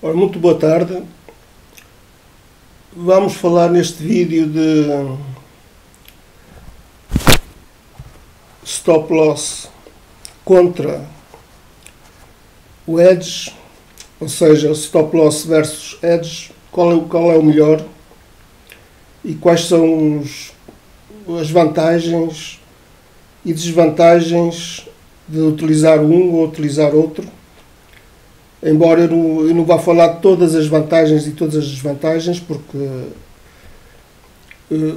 Ora, muito boa tarde. Vamos falar neste vídeo de stop loss contra o edge, ou seja, stop loss versus edge, qual é o melhor e quais são as vantagens e desvantagens de utilizar um ou utilizar outro. Embora eu não vá falar de todas as vantagens e todas as desvantagens, porque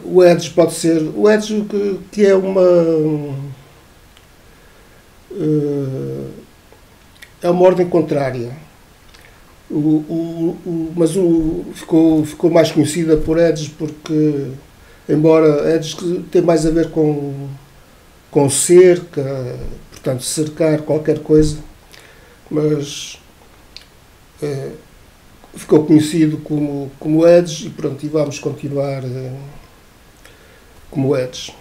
o edge pode ser... O edge que é uma ordem contrária. Mas ficou mais conhecida por edge porque, embora edge tem mais a ver com cerca, portanto cercar qualquer coisa, mas ficou conhecido como edge e pronto, e vamos continuar como edge.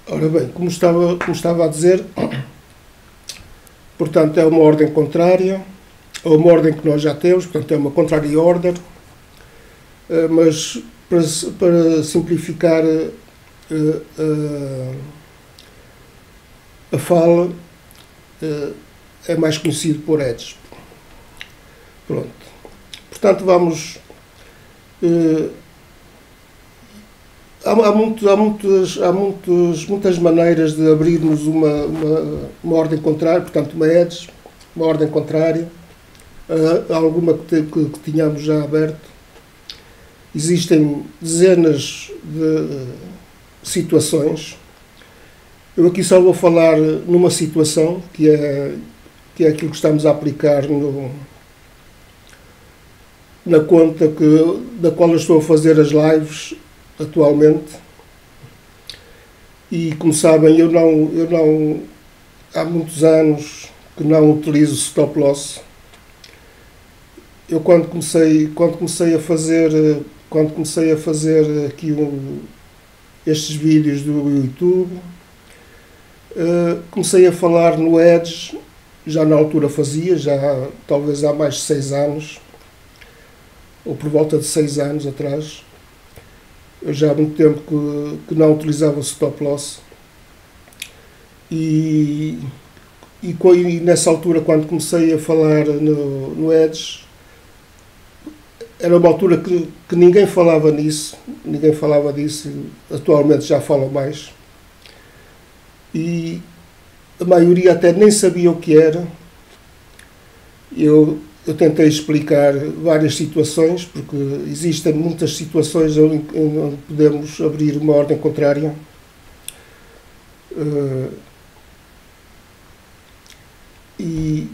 Ora bem, como estava a dizer, portanto é uma ordem contrária, ou uma ordem que nós já temos, portanto é uma contrary order, mas para simplificar a fala, é mais conhecido por edge. Pronto. Portanto, vamos... Há muitas maneiras de abrirmos uma ordem contrária, portanto uma edge, uma ordem contrária, alguma que tínhamos já aberto. Existem dezenas de situações. Eu aqui só vou falar numa situação, que é aquilo que estamos a aplicar na conta da qual eu estou a fazer as lives atualmente. E como sabem, eu não há muitos anos que não utilizo stop loss. Eu quando comecei a fazer aqui estes vídeos do YouTube, comecei a falar no edge, já na altura fazia, já talvez há mais de 6 anos, ou por volta de 6 anos atrás. Eu já há muito tempo que não utilizava o stop loss e nessa altura, quando comecei a falar no edge, era uma altura que ninguém falava disso, atualmente já falam mais, e a maioria até nem sabia o que era. Eu tentei explicar várias situações, porque existem muitas situações onde podemos abrir uma ordem contrária. E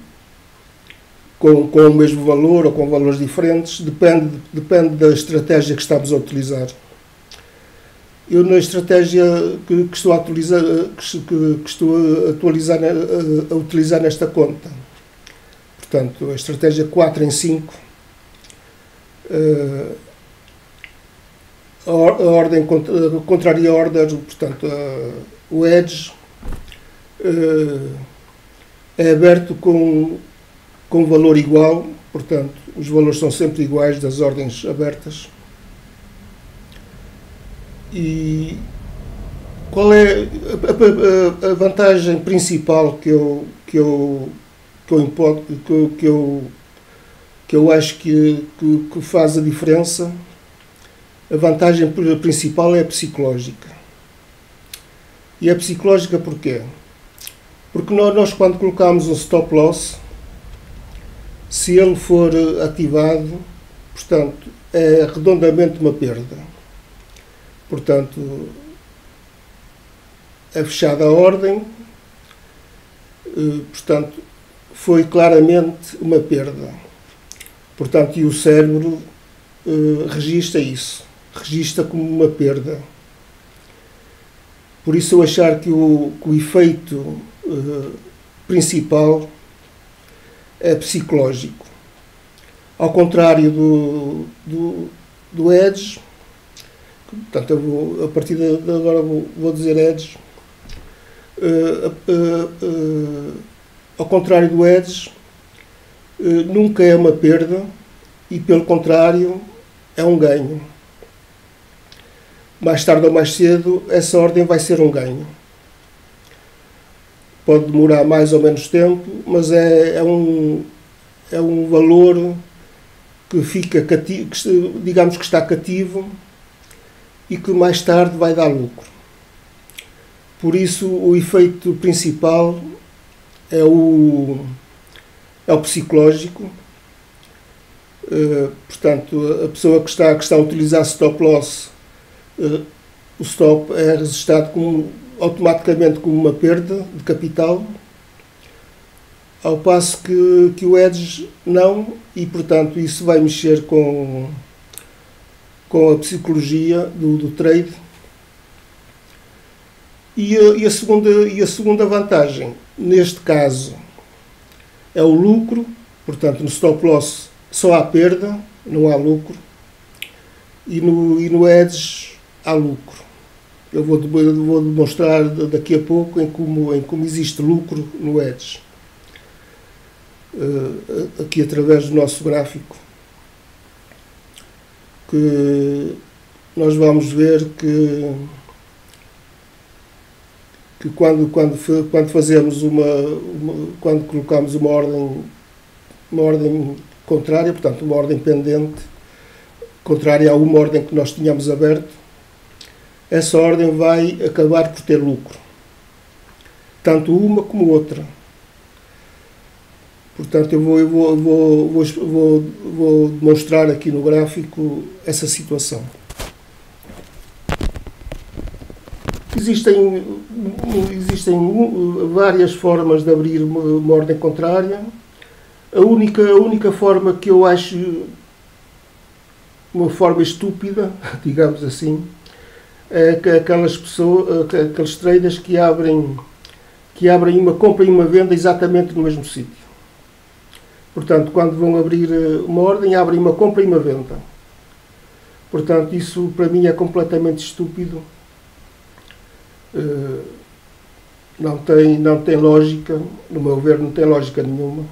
com o mesmo valor ou com valores diferentes, depende da estratégia que estamos a utilizar. Eu, na estratégia que estou a utilizar nesta conta, portanto, a estratégia 4 em 5, a ordem contrária order, portanto, o edge é aberto com valor igual, portanto, os valores são sempre iguais das ordens abertas. E qual é a vantagem principal que eu acho que faz a diferença? A vantagem principal é a psicológica. E é psicológica porquê? Porque nós quando colocamos um stop loss, se ele for ativado, portanto, é redondamente uma perda. Portanto, é fechada a ordem, portanto, foi claramente uma perda. Portanto, e o cérebro registra isso, registra como uma perda. Por isso eu achar que o efeito principal é psicológico. Ao contrário do Edge, portanto, eu vou, a partir de agora vou dizer Edge. Ao contrário do Edge, nunca é uma perda e, pelo contrário, é um ganho. Mais tarde ou mais cedo, essa ordem vai ser um ganho. Pode demorar mais ou menos tempo, mas é um valor que fica cativo, digamos que está cativo e que mais tarde vai dar lucro. Por isso, o efeito principal é o psicológico. Portanto, a pessoa que está a utilizar stop loss, o stop é registado automaticamente como uma perda de capital, ao passo que o Edge não, e portanto isso vai mexer com a psicologia do trade. E a segunda vantagem, neste caso, é o lucro. Portanto, no stop loss só há perda, não há lucro, e no Edge há lucro. Eu vou demonstrar daqui a pouco em como existe lucro no Edge, aqui através do nosso gráfico, que nós vamos ver que quando fazemos quando colocamos uma ordem contrária, portanto uma ordem pendente, contrária a uma ordem que nós tínhamos aberto, essa ordem vai acabar por ter lucro, tanto uma como outra. Portanto, eu vou demonstrar aqui no gráfico essa situação. Existem várias formas de abrir uma ordem contrária. A única forma que eu acho uma forma estúpida, digamos assim, é que aqueles traders que abrem uma compra e uma venda exatamente no mesmo sítio. Portanto, quando vão abrir uma ordem, abrem uma compra e uma venda. Portanto, isso para mim é completamente estúpido. Não tem lógica, no meu ver, não tem lógica nenhuma.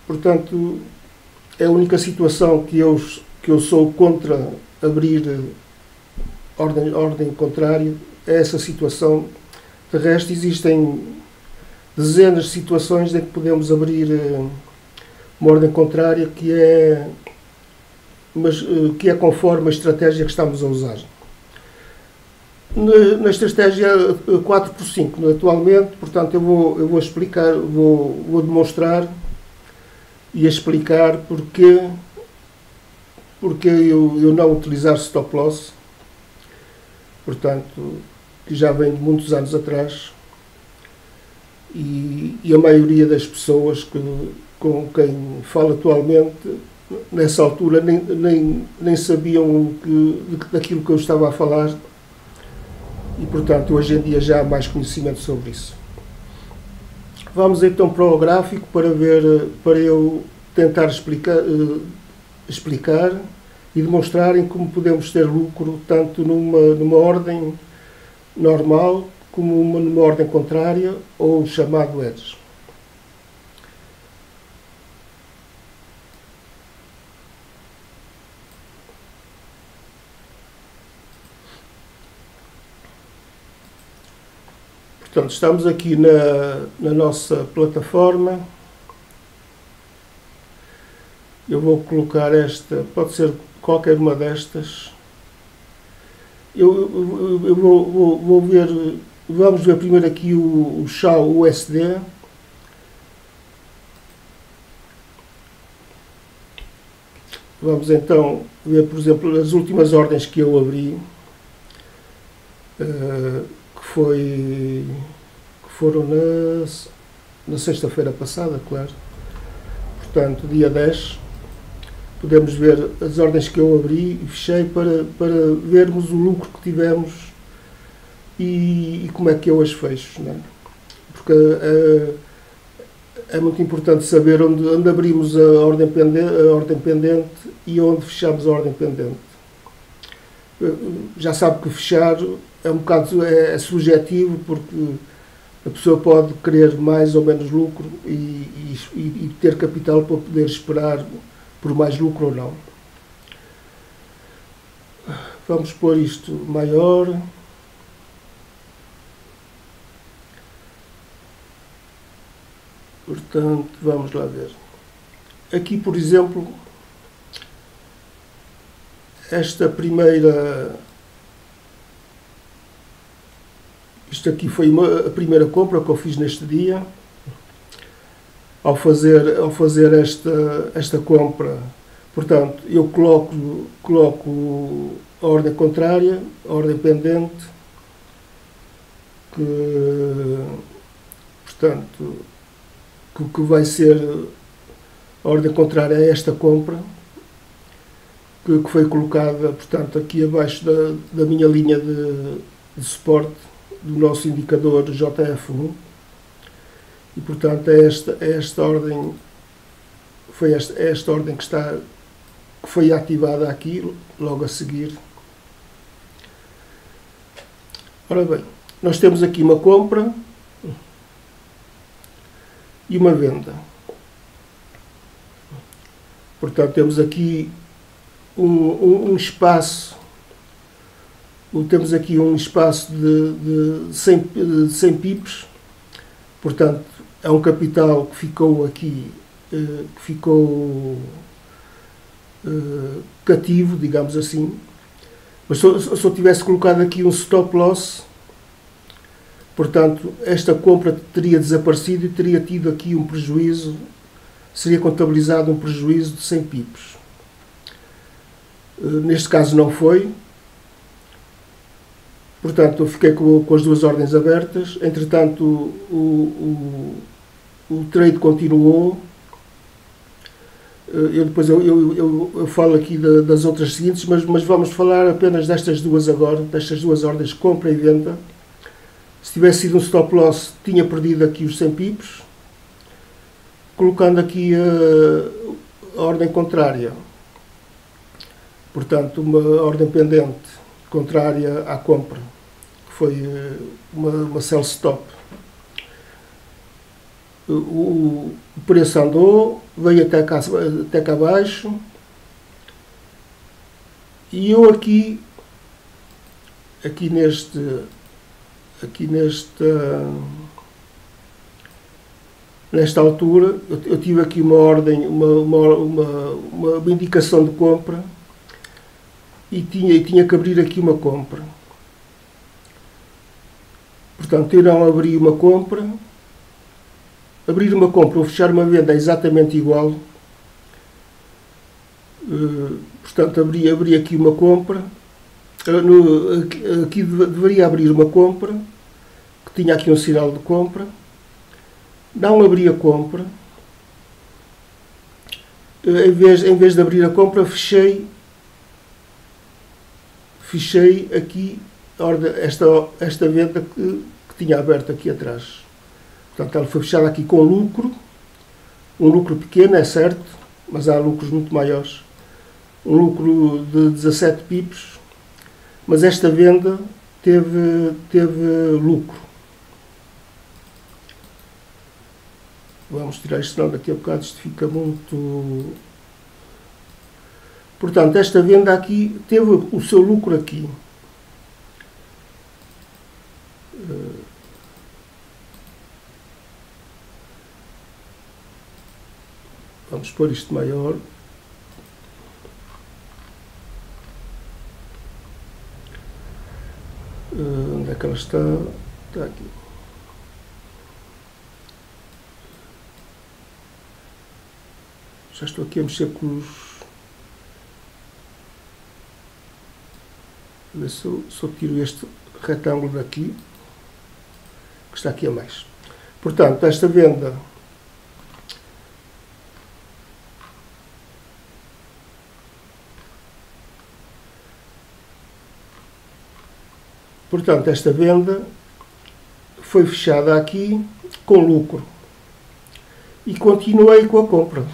Portanto, é a única situação que eu sou contra abrir ordem contrária, é essa situação. De resto, existem dezenas de situações em que podemos abrir uma ordem contrária que é conforme a estratégia que estamos a usar. Na estratégia 4x5, atualmente, portanto, eu vou explicar, vou demonstrar e explicar porque eu não utilizar stop loss, portanto, que já vem de muitos anos atrás, e a maioria das pessoas com quem falo atualmente, nessa altura, nem sabiam daquilo que eu estava a falar, e portanto hoje em dia já há mais conhecimento sobre isso. Vamos então para o gráfico para eu tentar explicar e demonstrarem como podemos ter lucro tanto numa ordem normal como numa ordem contrária, ou chamado Edge. Portanto, estamos aqui na nossa plataforma. Eu vou colocar esta, pode ser qualquer uma destas. Eu vou ver, vamos ver primeiro aqui o SHAO USD. Vamos então ver, por exemplo, as últimas ordens que eu abri, que foram na sexta-feira passada, claro. Portanto, dia 10, podemos ver as ordens que eu abri e fechei para vermos o lucro que tivemos e como é que eu as fecho, não é? Porque é muito importante saber onde abrimos a ordem pendente e onde fechamos a ordem pendente. Já sabe que fechar é um bocado subjetivo, porque a pessoa pode querer mais ou menos lucro e ter capital para poder esperar por mais lucro ou não. Vamos pôr isto maior. Portanto, vamos lá ver. Aqui, por exemplo, esta primeira... Isto aqui foi a primeira compra que eu fiz neste dia. Ao fazer esta compra, portanto, eu coloco a ordem contrária, a ordem pendente, que vai ser a ordem contrária a esta compra, que foi colocada, portanto, aqui abaixo da minha linha de suporte do nosso indicador JF1. E, portanto, é esta ordem, foi esta ordem que foi ativada aqui, logo a seguir. Ora bem, nós temos aqui uma compra e uma venda. Portanto, temos aqui um espaço, temos aqui um espaço de 100 pips, portanto, é um capital que ficou aqui, cativo, digamos assim. Mas se eu tivesse colocado aqui um stop loss, portanto, esta compra teria desaparecido e teria tido aqui um prejuízo, seria contabilizado um prejuízo de 100 pips. Neste caso não foi. Portanto, eu fiquei com as duas ordens abertas. Entretanto, o trade continuou. Eu falo aqui das outras seguintes, mas vamos falar apenas destas duas agora, destas duas ordens, compra e venda. Se tivesse sido um stop loss, tinha perdido aqui os 100 pips. Colocando aqui a ordem contrária, portanto, uma ordem pendente contrária à compra, que foi uma sell stop. O preço andou, veio até cá abaixo, e eu nesta altura, eu tive aqui uma ordem, uma indicação de compra, e tinha que abrir aqui uma compra. Portanto, eu não abri uma compra. Abrir uma compra ou fechar uma venda é exatamente igual. Portanto, abri aqui uma compra. Aqui deveria abrir uma compra, que tinha aqui um sinal de compra. Não abri a compra. Em vez de abrir a compra, fechei aqui esta venda que tinha aberto aqui atrás. Portanto, ela foi fechada aqui com lucro, um lucro pequeno, é certo, mas há lucros muito maiores. Um lucro de 17 pips, mas esta venda teve lucro. Vamos tirar isto, senão daqui a bocado isto fica muito... Portanto, esta venda aqui teve o seu lucro aqui. Vamos pôr isto maior. Onde é que ela está? Está aqui. Já estou aqui a mexer com os... ver se eu tiro este retângulo daqui, que está aqui a mais. Portanto, esta venda foi fechada aqui com lucro e continuei com a compra.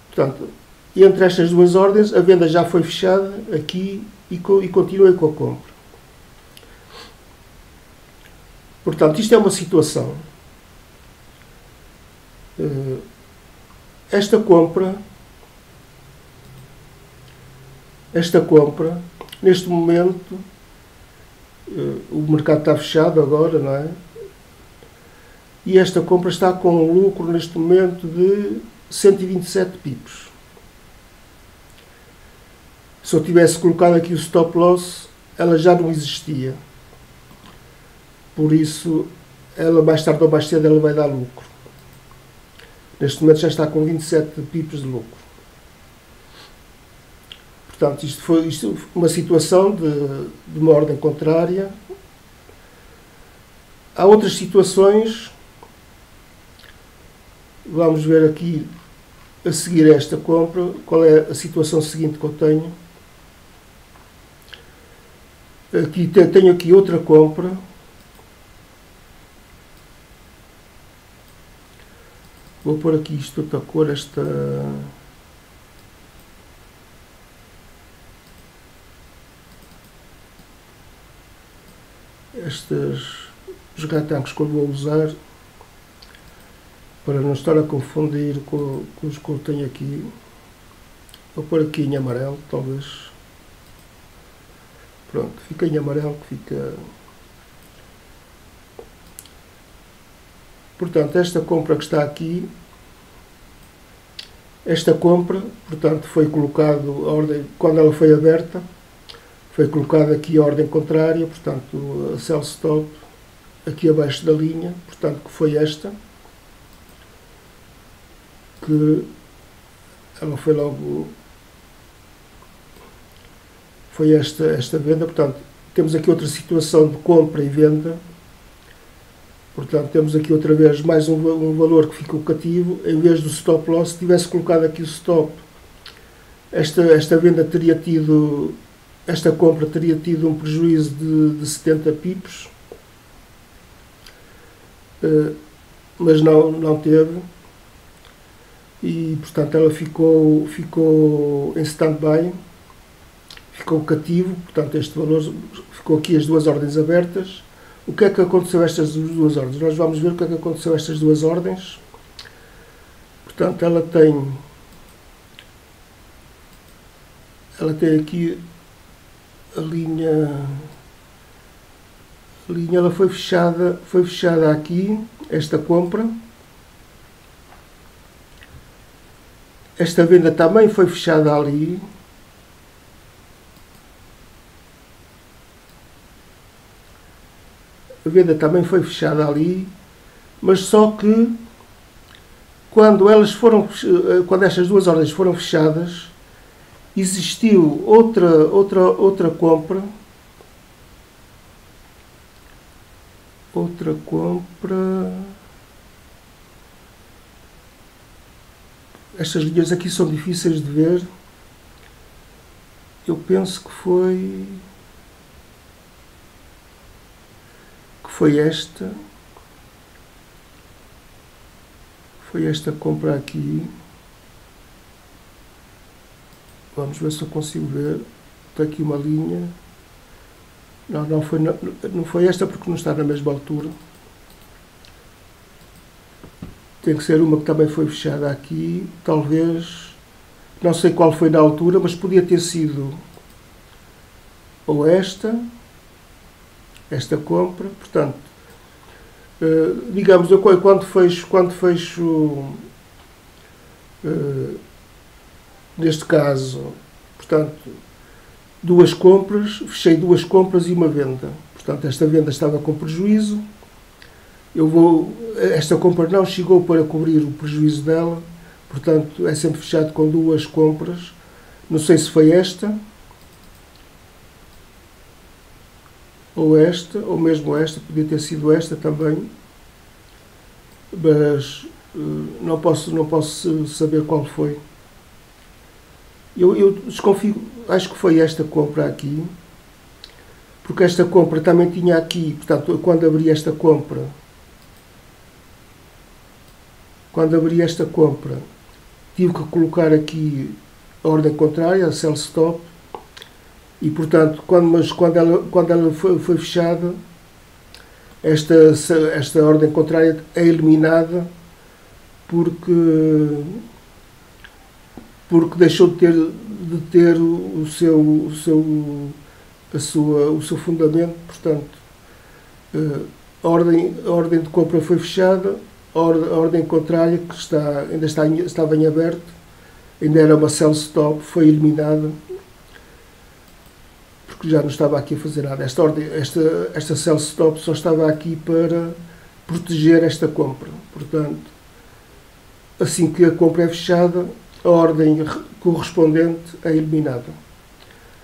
Portanto, entre estas duas ordens, a venda já foi fechada aqui e continuei com a compra. Portanto, isto é uma situação. Esta compra, neste momento, o mercado está fechado agora, não é? E esta compra está com um lucro neste momento de 127 pips. Se eu tivesse colocado aqui o stop loss, ela já não existia. Por isso, ela mais tarde ou mais cedo ela vai dar lucro. Neste momento já está com 27 pips de lucro. Portanto, isto foi uma situação de uma ordem contrária. Há outras situações. Vamos ver aqui, a seguir esta compra, qual é a situação seguinte que eu tenho. Tenho aqui outra compra. Vou pôr aqui isto outra cor, os retângulos que eu vou usar, para não estar a confundir com os que eu tenho aqui. Vou pôr aqui em amarelo, talvez. Pronto, fica em amarelo, que fica... Portanto, esta compra que está aqui, portanto, foi colocado a ordem, quando ela foi aberta, foi colocada aqui a ordem contrária, portanto, a sell stop, aqui abaixo da linha, portanto, que foi esta, que ela foi logo... Foi esta venda, portanto, temos aqui outra situação de compra e venda. Portanto, temos aqui outra vez mais um valor que ficou cativo. Em vez do stop loss, se tivesse colocado aqui o stop, esta venda teria tido, esta compra teria tido um prejuízo de 70 pips, mas não teve, e portanto ela ficou em stand-by, ficou cativo. Portanto, este valor, ficou aqui as duas ordens abertas. O que é que aconteceu a estas duas ordens? Nós vamos ver o que é que aconteceu a estas duas ordens. Portanto, ela tem aqui a linha, ela foi fechada aqui, esta compra. Esta venda também foi fechada ali. A venda também foi fechada ali, mas só que quando estas duas ordens foram fechadas, existiu outra compra. Estas linhas aqui são difíceis de ver. Eu penso que foi esta compra aqui. Vamos ver se eu consigo ver. Está aqui uma linha. Não foi esta, porque não está na mesma altura. Tem que ser uma que também foi fechada aqui. Talvez, não sei qual foi na altura, mas podia ter sido ou esta compra. Portanto, digamos, eu quando fecho neste caso, portanto, duas compras, fechei duas compras e uma venda. Portanto, esta venda estava com prejuízo. Esta compra não chegou para cobrir o prejuízo dela. Portanto, é sempre fechado com duas compras. Não sei se foi esta. ou esta, ou mesmo esta, podia ter sido esta também, mas não posso saber qual foi. Eu desconfio, acho que foi esta compra aqui, porque esta compra também tinha aqui, portanto, quando abri esta compra, tive que colocar aqui a ordem contrária, a sell stop, e portanto, quando ela foi fechada, esta ordem contrária é eliminada porque deixou de ter o seu fundamento. Portanto, a ordem de compra foi fechada, a ordem contrária, que estava em aberto, ainda era uma sell stop, foi eliminada porque já não estava aqui a fazer nada. Esta sell stop só estava aqui para proteger esta compra. Portanto, assim que a compra é fechada, a ordem correspondente é eliminada.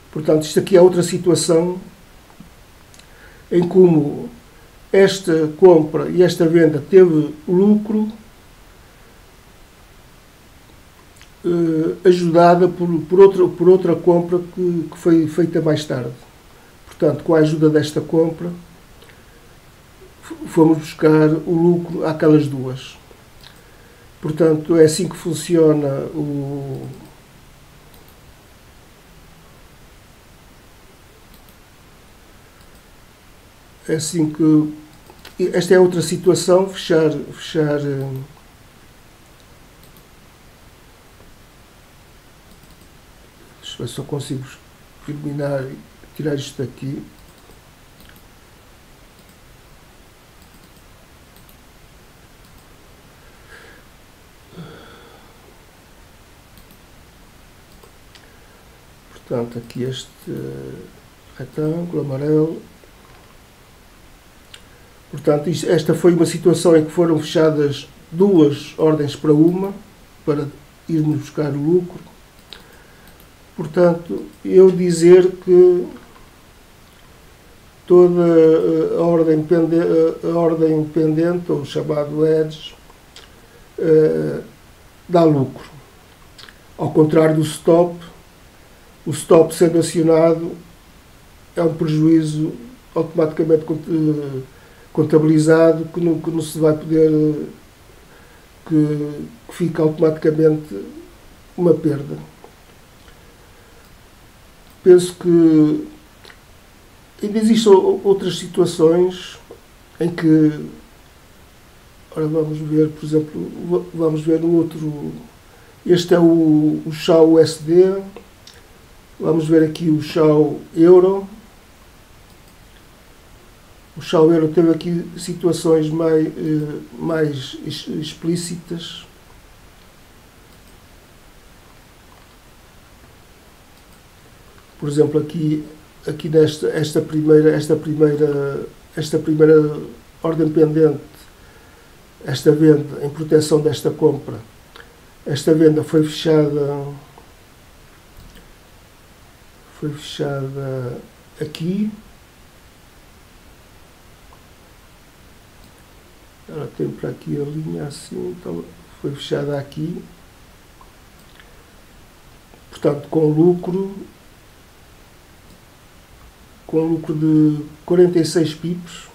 Portanto, isto aqui é outra situação em como esta compra e esta venda teve lucro, ajudada por outra compra que foi feita mais tarde. Portanto, com a ajuda desta compra, fomos buscar o lucro àquelas duas. Portanto, é assim que funciona é assim que... Esta é outra situação, fechar deixa eu ver se eu consigo eliminar e tirar isto daqui. Portanto, aqui este retângulo amarelo. Portanto, esta foi uma situação em que foram fechadas duas ordens para uma, para irmos buscar o lucro. Portanto, eu dizer que toda a ordem pendente, ou chamado edge, dá lucro. Ao contrário do stop, o stop sendo acionado é um prejuízo automaticamente contabilizado, que não se vai poder, que fica automaticamente uma perda. Penso que ainda existem outras situações em que, ora, vamos ver, por exemplo, vamos ver no outro, este é o SHAU USD, vamos ver aqui o SHAU Euro. O SHAU Euro teve aqui situações mais explícitas. Por exemplo, aqui esta primeira ordem pendente, esta venda em proteção desta compra, esta venda foi fechada aqui. Ela tem para aqui a linha assim, então foi fechada aqui. Portanto, com lucro de 46 pips.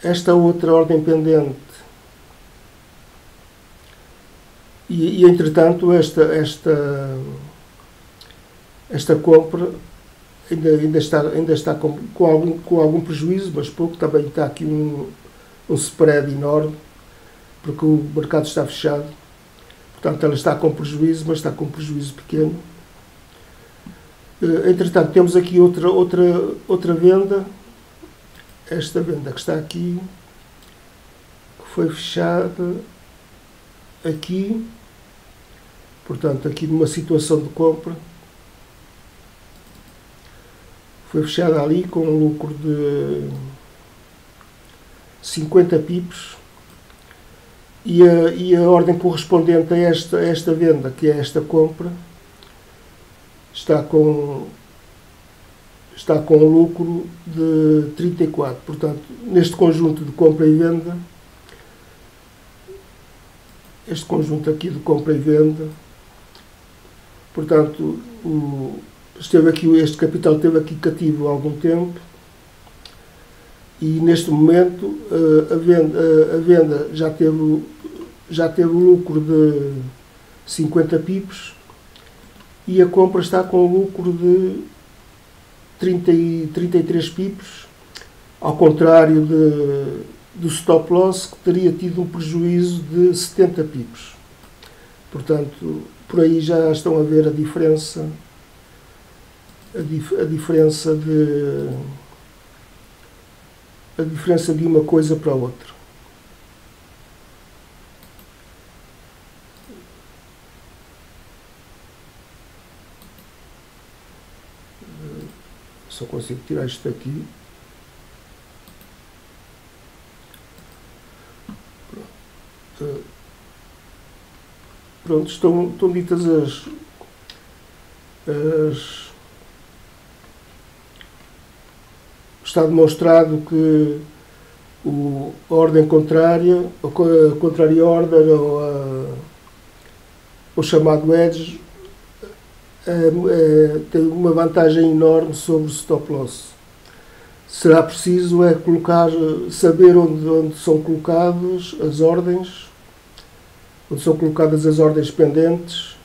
Esta outra ordem pendente, e entretanto esta compra ainda está com algum prejuízo, mas pouco. Também está aqui um spread enorme, porque o mercado está fechado. Portanto, ela está com prejuízo, mas está com prejuízo pequeno. Entretanto, temos aqui outra venda. Esta venda que está aqui, que foi fechada aqui. Portanto, aqui numa situação de compra. Foi fechada ali com um lucro de 50 pips. e a ordem correspondente a esta venda, que é esta compra, está com um lucro de 34. Portanto, neste conjunto de compra e venda, este conjunto aqui de compra e venda, portanto, este capital esteve aqui cativo há algum tempo, e neste momento a venda já teve o lucro de 50 pips, e a compra está com um lucro de 33 pips, ao contrário do stop loss, que teria tido um prejuízo de 70 pips. Portanto, por aí já estão a ver a diferença de uma coisa para a outra. Só consigo tirar isto daqui. Pronto, estão ditas está demonstrado que a ordem contrária, a contraria order, ou o chamado edge, tem uma vantagem enorme sobre o stop loss. Será preciso saber onde são colocadas as ordens, onde são colocadas as ordens pendentes.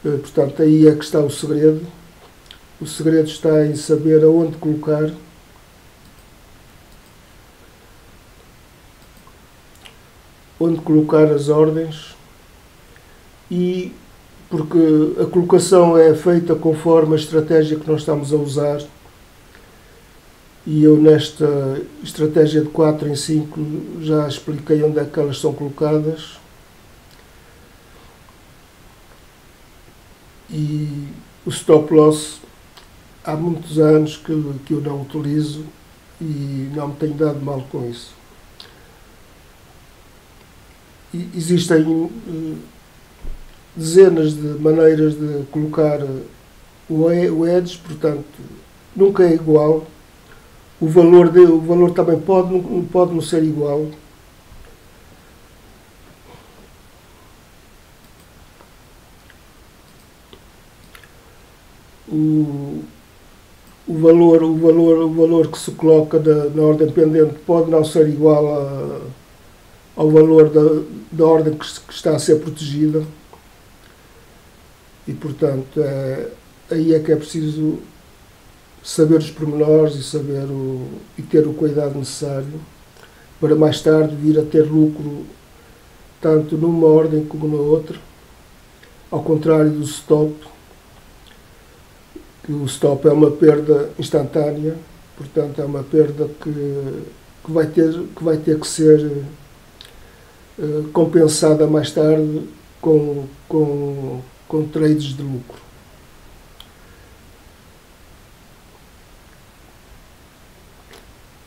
Portanto, aí é que está o segredo. O segredo está em saber aonde colocar as ordens, e porque a colocação é feita conforme a estratégia que nós estamos a usar, e eu nesta estratégia de 4 em 5 já expliquei onde é que elas são colocadas, e o stop loss há muitos anos que eu não utilizo e não me tenho dado mal com isso. E existem dezenas de maneiras de colocar o edge, portanto nunca é igual. O valor também pode não ser igual. O valor que se coloca na ordem pendente pode não ser igual ao valor da ordem que está a ser protegida, e portanto aí é que é preciso saber os pormenores e ter o cuidado necessário para mais tarde vir a ter lucro tanto numa ordem como na outra, ao contrário do stop, que o stop é uma perda instantânea, portanto é uma perda que vai ter que ser compensada mais tarde com trades de lucro.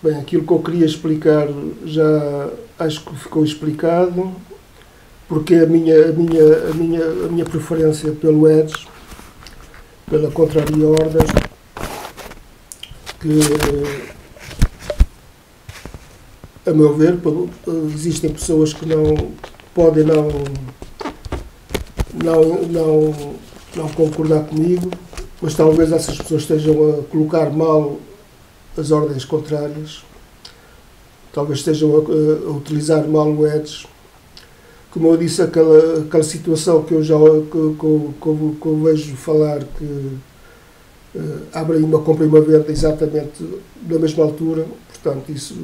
Bem, aquilo que eu queria explicar já acho que ficou explicado, porque a minha preferência pelo edge, pela contraria order, que a meu ver existem pessoas que podem não concordar comigo, mas talvez essas pessoas estejam a colocar mal as ordens contrárias, talvez estejam a utilizar mal o edge. Como eu disse, aquela situação que eu vejo falar, que abrem uma compra e uma venda exatamente na mesma altura, portanto isso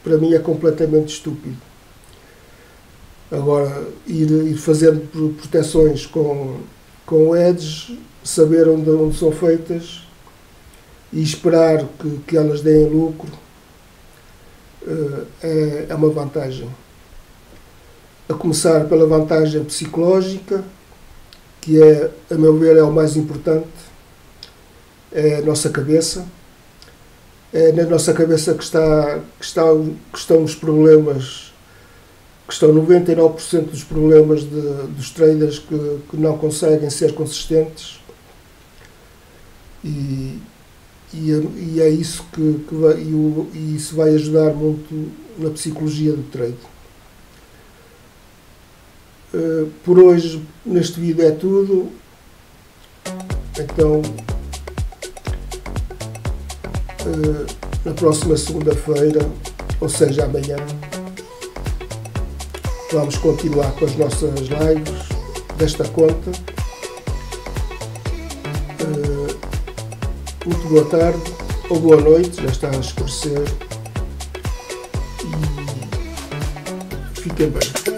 para mim é completamente estúpido. Agora, ir fazendo proteções com edge, saber onde são feitas e esperar que elas deem lucro, é uma vantagem. A começar pela vantagem psicológica, que a meu ver, é o mais importante, é a nossa cabeça. É na nossa cabeça que estão os problemas que estão 99% dos problemas dos traders que não conseguem ser consistentes, e é isso e isso vai ajudar muito na psicologia do trade. Por hoje, neste vídeo é tudo. Então, na próxima segunda-feira, ou seja, amanhã, vamos continuar com as nossas lives desta conta. Muito boa tarde ou boa noite, já está a escurecer, e fiquem bem.